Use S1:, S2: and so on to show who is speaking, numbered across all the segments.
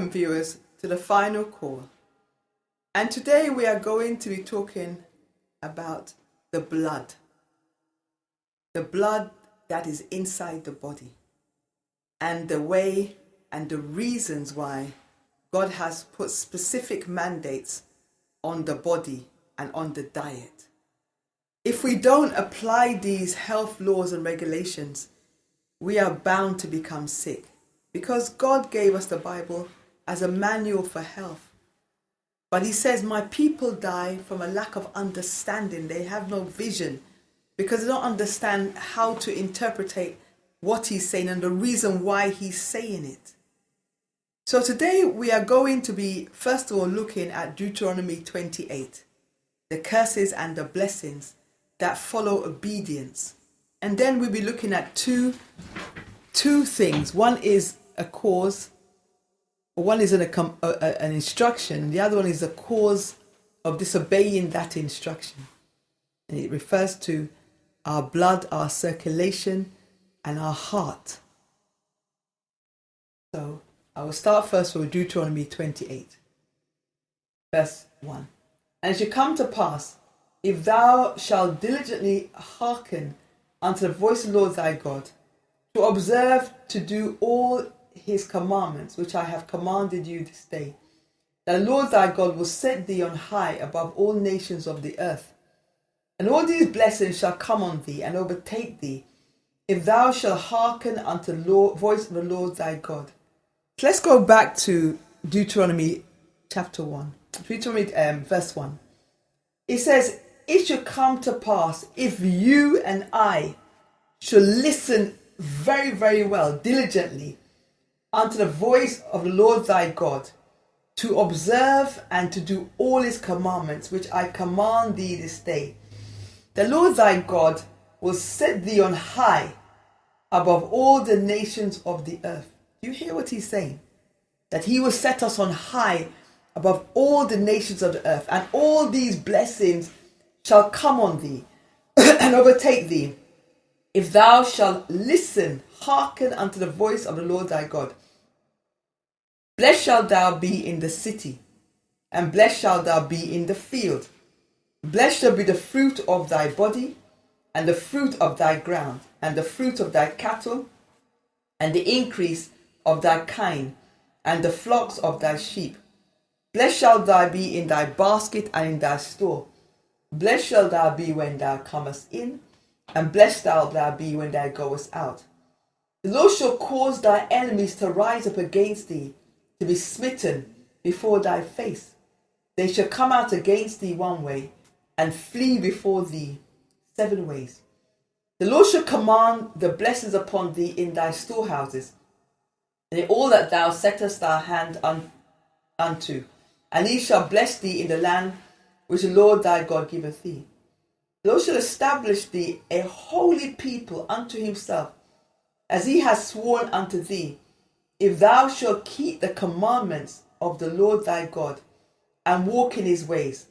S1: welcome viewers to the final call. And today we are going to be talking about the blood that is inside the body, and the way and the reasons why God has put specific mandates on the body and on the diet. If we don't apply these health laws and regulations, we are bound to become sick, because God gave us the Bible as a manual for health. But he says, my people die from a lack of understanding. They have no vision because they don't understand how to interpret what he's saying and the reason why he's saying it. So today we are going to be, first of all, looking at Deuteronomy 28, the curses and the blessings that follow obedience. And then we'll be looking at two things. One is a cause, or one is an instruction, and the other one is the cause of disobeying that instruction. And it refers to our blood, our circulation, and our heart. So I will start first with Deuteronomy 28, verse 1. And it shall come to pass, if thou shalt diligently hearken unto the voice of the Lord thy God, to observe to do all his commandments, which I have commanded you this day, that the Lord thy God will set thee on high above all nations of the earth. And all these blessings shall come on thee and overtake thee, if thou shalt hearken unto the voice of the Lord thy God. So let's go back to Deuteronomy chapter 1, Deuteronomy verse 1. It says, it shall come to pass, if you and I shall listen very, very well, diligently, unto the voice of the Lord thy God, to observe and to do all his commandments, which I command thee this day. The Lord thy God will set thee on high above all the nations of the earth. Do you hear what he's saying? That he will set us on high above all the nations of the earth, and all these blessings shall come on thee and overtake thee, if thou shalt listen, hearken unto the voice of the Lord thy God. Blessed shalt thou be in the city, and blessed shalt thou be in the field. Blessed shall be the fruit of thy body, and the fruit of thy ground, and the fruit of thy cattle, and the increase of thy kine, and the flocks of thy sheep. Blessed shalt thou be in thy basket and in thy store. Blessed shalt thou be when thou comest in, and blessed shalt thou be when thou goest out. The Lord shall cause thy enemies to rise up against thee, to be smitten before thy face. They shall come out against thee one way, and flee before thee 7 ways. The Lord shall command the blessings upon thee in thy storehouses, and in all that thou settest thy hand unto, and he shall bless thee in the land which the Lord thy God giveth thee. The Lord shall establish thee a holy people unto himself, as he has sworn unto thee, if thou shalt keep the commandments of the Lord thy God, and walk in his ways.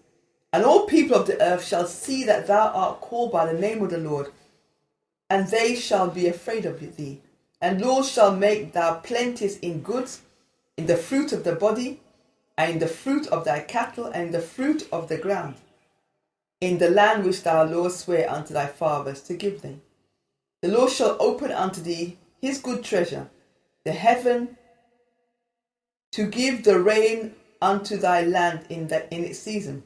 S1: And all people of the earth shall see that thou art called by the name of the Lord, and they shall be afraid of thee. And Lord shall make thou plenteous in goods, in the fruit of the body, and in the fruit of thy cattle, and in the fruit of the ground, in the land which thou, Lord, sware unto thy fathers to give thee. The Lord shall open unto thee his good treasure, the heaven, to give the rain unto thy land in its season,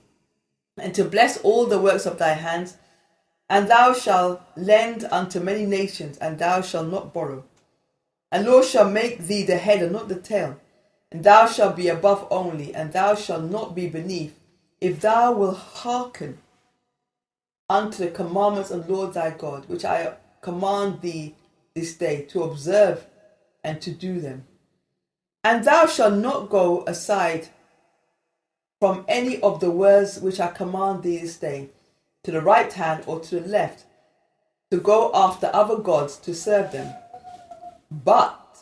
S1: and to bless all the works of thy hands. And thou shalt lend unto many nations, and thou shalt not borrow. And Lord shall make thee the head and not the tail, and thou shalt be above only, and thou shalt not be beneath, if thou wilt hearken unto the commandments of the Lord thy God, which I command thee this day, to observe and to do them. And thou shalt not go aside from any of the words which I command thee this day, to the right hand or to the left, to go after other gods to serve them. But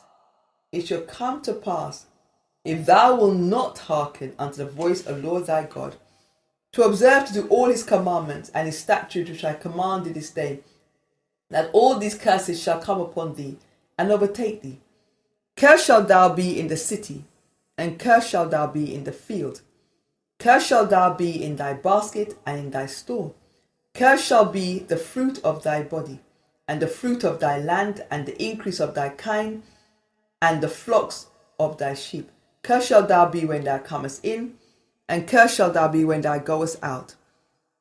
S1: it shall come to pass, if thou wilt not hearken unto the voice of the Lord thy God, to observe to do all his commandments and his statutes which I command thee this day, that all these curses shall come upon thee and overtake thee. Cursed shalt thou be in the city, and cursed shalt thou be in the field. Cursed shalt thou be in thy basket and in thy store. Cursed shall be the fruit of thy body, and the fruit of thy land, and the increase of thy kine, and the flocks of thy sheep. Cursed shalt thou be when thou comest in, and cursed shalt thou be when thou goest out.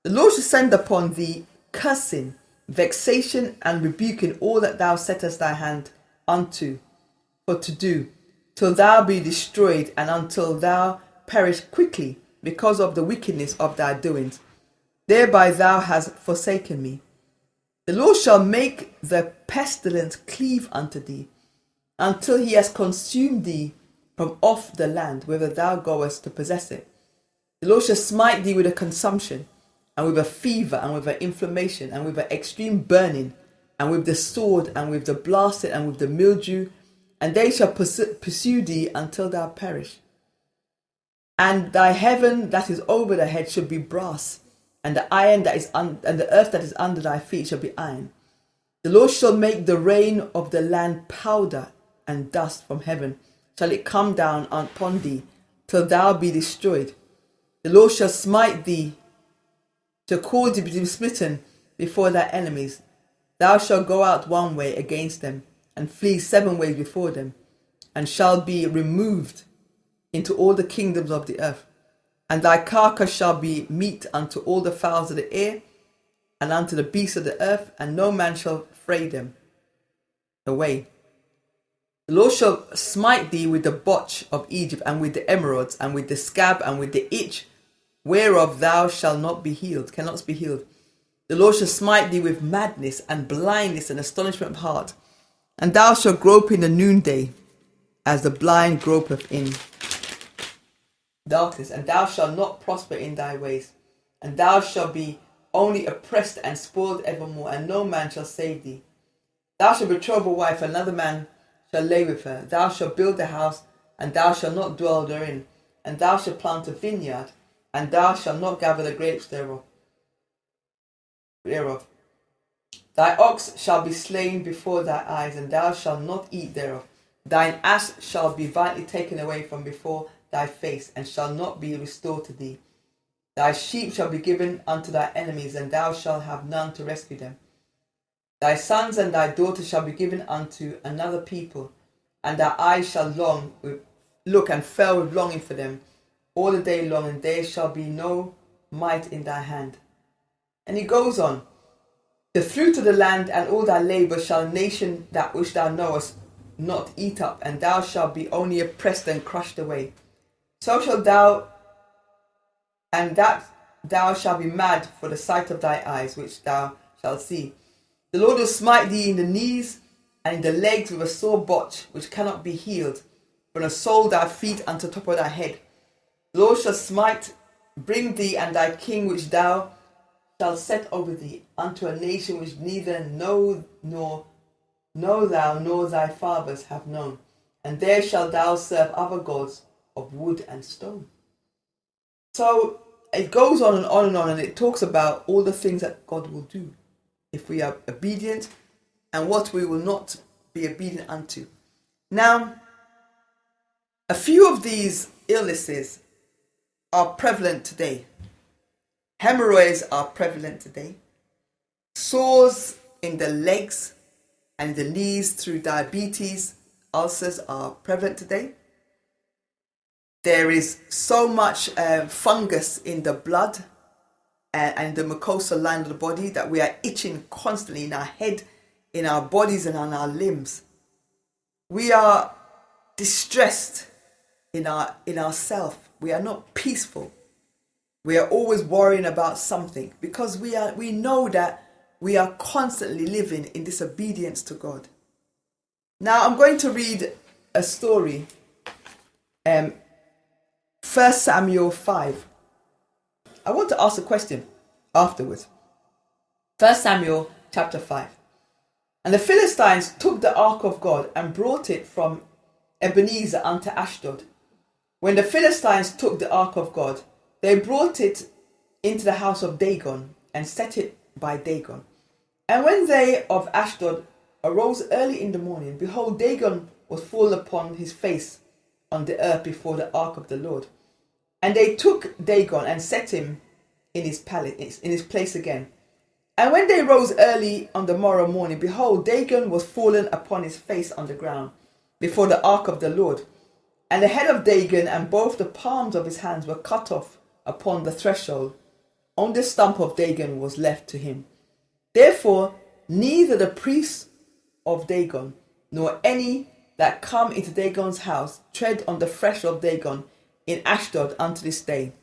S1: The Lord shall send upon thee cursing, vexation, and rebuking all that thou settest thy hand unto for to do, till thou be destroyed, and until thou perish quickly, because of the wickedness of thy doings. Thereby thou hast forsaken me. The Lord shall make the pestilence cleave unto thee, until he has consumed thee from off the land, whither thou goest to possess it. The Lord shall smite thee with a consumption, and with a fever, and with an inflammation, and with an extreme burning, and with the sword, and with the blasted, and with the mildew, and they shall pursue thee until thou perish. And thy heaven that is over thy head shall be brass, and the iron that is and the earth that is under thy feet shall be iron. The Lord shall make the rain of the land powder and dust from heaven. Shall it come down upon thee till thou be destroyed. The Lord shall smite thee to cause thee to be smitten before thy enemies. Thou shalt go out one way against them, and flee 7 ways before them, and shall be removed into all the kingdoms of the earth. And thy carcass shall be meat unto all the fowls of the air, and unto the beasts of the earth, and no man shall fray them away. The Lord shall smite thee with the botch of Egypt, and with the emeralds, and with the scab, and with the itch, whereof thou shalt not be healed, cannot be healed. The Lord shall smite thee with madness, and blindness, and astonishment of heart. And thou shalt grope in the noonday, as the blind gropeth in darkness. And thou shalt not prosper in thy ways. And thou shalt be only oppressed and spoiled evermore, and no man shall save thee. Thou shalt betroth a wife, another man shall lay with her. Thou shalt build a house, and thou shalt not dwell therein. And thou shalt plant a vineyard, and thou shalt not gather the grapes thereof. Thy ox shall be slain before thy eyes, and thou shalt not eat thereof. Thine ass shall be violently taken away from before thy face, and shall not be restored to thee. Thy sheep shall be given unto thy enemies, and thou shalt have none to rescue them. Thy sons and thy daughters shall be given unto another people, and thy eyes shall look and fail with longing for them all the day long, and there shall be no might in thy hand. And he goes on. The fruit of the land and all thy labour shall a nation that which thou knowest not eat up, and thou shalt be only oppressed and crushed away. So shalt thou, and that thou shalt be mad for the sight of thy eyes, which thou shalt see. The Lord will smite thee in the knees and in the legs with a sore botch, which cannot be healed, from the sole of thy feet unto the top of thy head. The Lord shall bring thee and thy king which thou shalt set over thee unto a nation which neither know thou nor thy fathers have known, and there shalt thou serve other gods of wood and stone. So it goes on and on and on, and it talks about all the things that God will do if we are obedient, and what we will not be obedient unto. Now, a few of these illnesses are prevalent today. Hemorrhoids are prevalent today. Sores in the legs and the knees through diabetes, ulcers are prevalent today. There is so much fungus in the blood and the mucosal line of the body that we are itching constantly in our head, in our bodies, and on our limbs. We are distressed in ourself. We are not peaceful. We are always worrying about something, because we know that we are constantly living in disobedience to God. Now I'm going to read a story. 1 Samuel 5. I want to ask a question afterwards. 1 Samuel chapter 5. And the Philistines took the ark of God and brought it from Ebenezer unto Ashdod. When the Philistines took the ark of God, they brought it into the house of Dagon and set it by Dagon. And when they of Ashdod arose early in the morning, behold, Dagon was fallen upon his face on the earth before the ark of the Lord. And they took Dagon and set him in his palace, in his place again. And when they rose early on the morrow morning, behold, Dagon was fallen upon his face on the ground before the ark of the Lord. And the head of Dagon and both the palms of his hands were cut off upon the threshold. Only the stump of Dagon was left to him. Therefore, neither the priests of Dagon nor any that come into Dagon's house tread on the threshold of Dagon in Ashdod unto this day.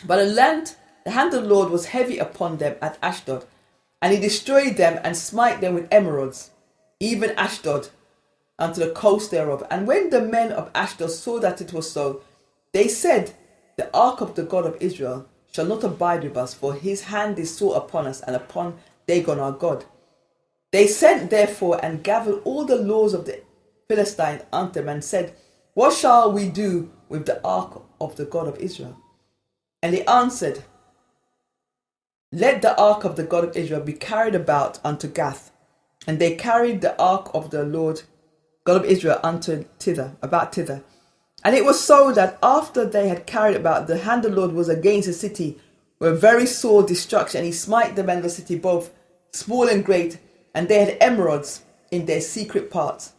S1: But the hand of the Lord was heavy upon them at Ashdod, and he destroyed them and smite them with emeralds, even Ashdod, unto the coast thereof. And when the men of Ashdod saw that it was so, they said, the ark of the God of Israel shall not abide with us, for his hand is sore upon us and upon Dagon our God. They sent therefore and gathered all the lords of the Philistines unto them, and said, what shall we do with the ark of the God of Israel? And they answered, let the ark of the God of Israel be carried about unto Gath. And they carried the ark of the Lord God of Israel unto about thither. And it was so that after they had carried about, the hand of the Lord was against the city with very sore destruction, and he smite the men of the city, both small and great, and they had emeralds in their secret parts.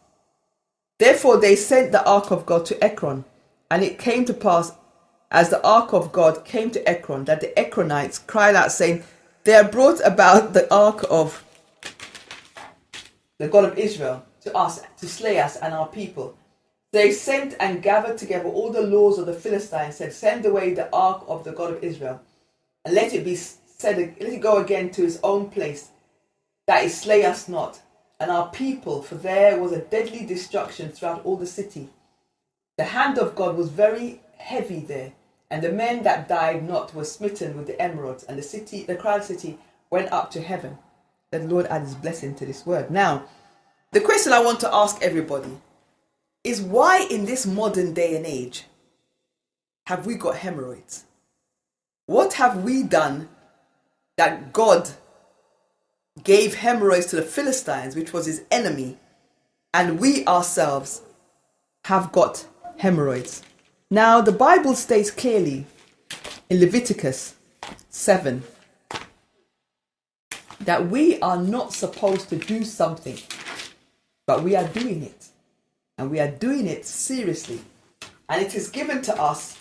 S1: Therefore they sent the ark of God to Ekron, and it came to pass, as the ark of God came to Ekron, that the Ekronites cried out, saying, they have brought about the ark of the God of Israel to us, to slay us and our people. They sent and gathered together all the lords of the Philistines, said, send away the ark of the God of Israel, and let it go again to his own place, that it slay us not and our people, for there was a deadly destruction throughout all the city. The hand of God was very heavy there, and the men that died not were smitten with the emeralds, and the crowded city went up to heaven. That the Lord add his blessing to this word. Now, the question I want to ask everybody is, why in this modern day and age have we got hemorrhoids? What have we done that God gave hemorrhoids to the Philistines, which was his enemy, and we ourselves have got hemorrhoids? Now, the Bible states clearly in Leviticus 7 that we are not supposed to do something, but we are doing it. And we are doing it seriously. And it is given to us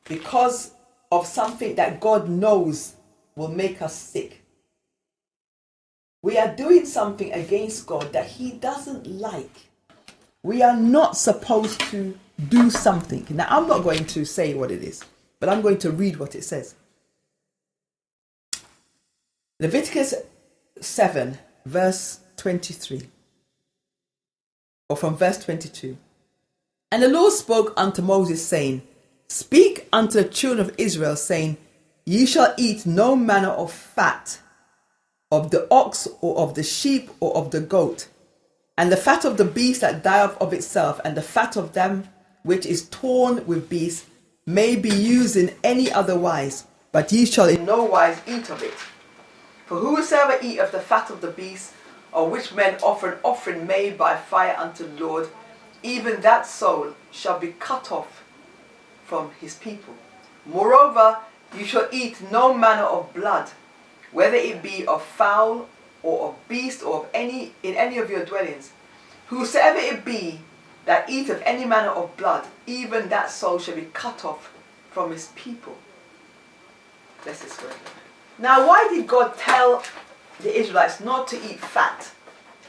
S1: because of something that God knows will make us sick. We are doing something against God that he doesn't like. We are not supposed to do something. Now, I'm not going to say what it is, but I'm going to read what it says. Leviticus 7, verse 23. Or from verse 22. And the Lord spoke unto Moses, saying, speak unto the children of Israel, saying, ye shall eat no manner of fat of the ox or of the sheep or of the goat, and the fat of the beast that dieth of itself, and the fat of them which is torn with beasts may be used in any other wise, but ye shall in no wise eat of it. For whosoever eat of the fat of the beast, or which men offer an offering made by fire unto the Lord, even that soul shall be cut off from his people. Moreover, you shall eat no manner of blood, whether it be of fowl or of beast or of in any of your dwellings. Whosoever it be that eat of any manner of blood, even that soul shall be cut off from his people. Let's just go. Now, why did God tell the Israelites not to eat fat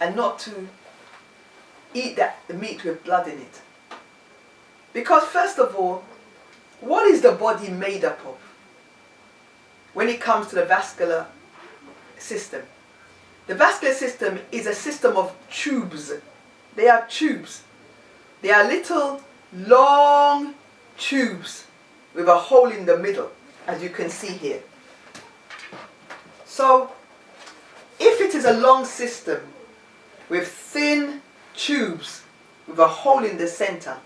S1: and not to eat the meat with blood in it? Because first of all, what is the body made up of when it comes to the vascular system? The vascular system is a system of tubes. They are tubes. They are little long tubes with a hole in the middle, as you can see here. So, if it is a long system with thin tubes with a hole in the center,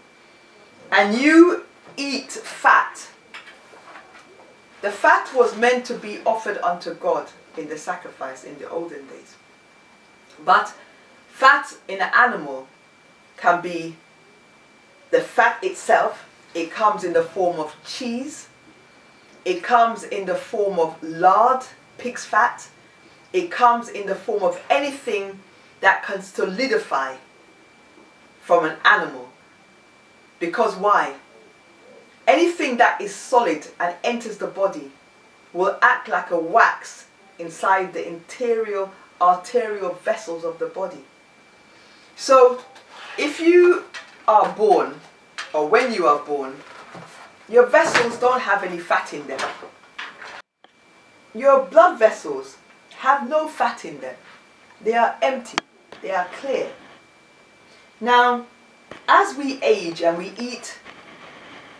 S1: and you eat fat, the fat was meant to be offered unto God in the sacrifice in the olden days. But fat in an animal can be the fat itself, it comes in the form of cheese. It comes in the form of lard, pig's fat. It comes in the form of anything that can solidify from an animal. Because why? Anything that is solid and enters the body will act like a wax inside the interior arterial vessels of the body. So if you are born, or when you are born, your vessels don't have any fat in them. Your blood vessels have no fat in them. They are empty. They are clear. Now, as we age and we eat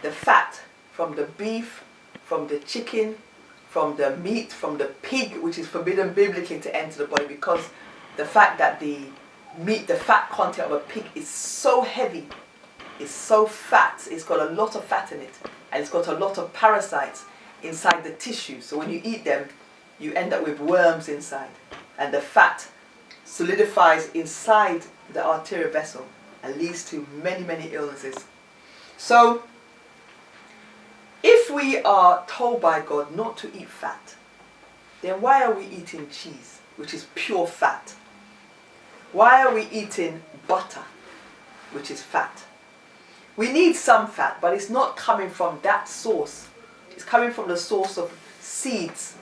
S1: the fat from the beef, from the chicken, from the meat, from the pig, which is forbidden biblically to enter the body, because the fact that the meat, the fat content of a pig is so heavy, it's so fat, it's got a lot of fat in it, and it's got a lot of parasites inside the tissue. So when you eat them, you end up with worms inside, and the fat solidifies inside the arterial vessel and leads to many, many illnesses. So if we are told by God not to eat fat, then why are we eating cheese, which is pure fat? Why are we eating butter, which is fat? We need some fat, but it's not coming from that source. It's coming from the source of seeds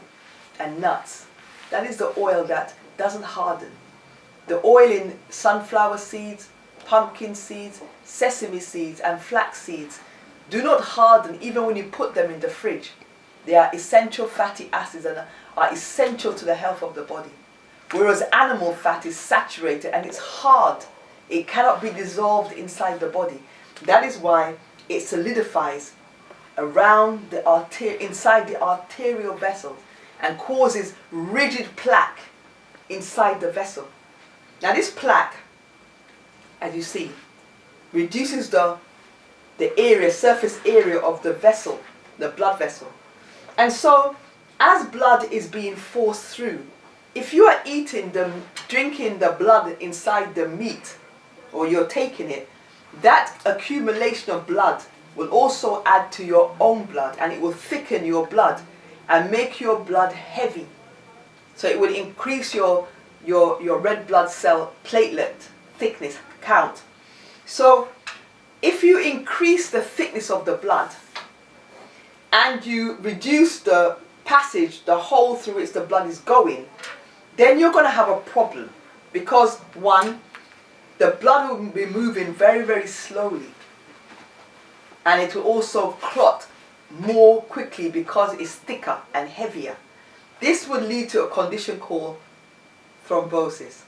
S1: and nuts. That is the oil that doesn't harden. The oil in sunflower seeds, pumpkin seeds, sesame seeds, and flax seeds do not harden even when you put them in the fridge. They are essential fatty acids and are essential to the health of the body. Whereas animal fat is saturated and it's hard. It cannot be dissolved inside the body. That is why it solidifies around the inside the arterial vessels and causes rigid plaque inside the vessel. Now this plaque, as you see, reduces the area, surface area of the vessel, the blood vessel. And so, as blood is being forced through, if you are drinking the blood inside the meat, or you're taking it, that accumulation of blood will also add to your own blood, and it will thicken your blood and make your blood heavy. So it will increase your red blood cell platelet thickness count. So if you increase the thickness of the blood and you reduce the passage, the hole through which the blood is going, then you're going to have a problem, because one, the blood will be moving very, very slowly, and it will also clot more quickly because it's thicker and heavier. This would lead to a condition called thrombosis.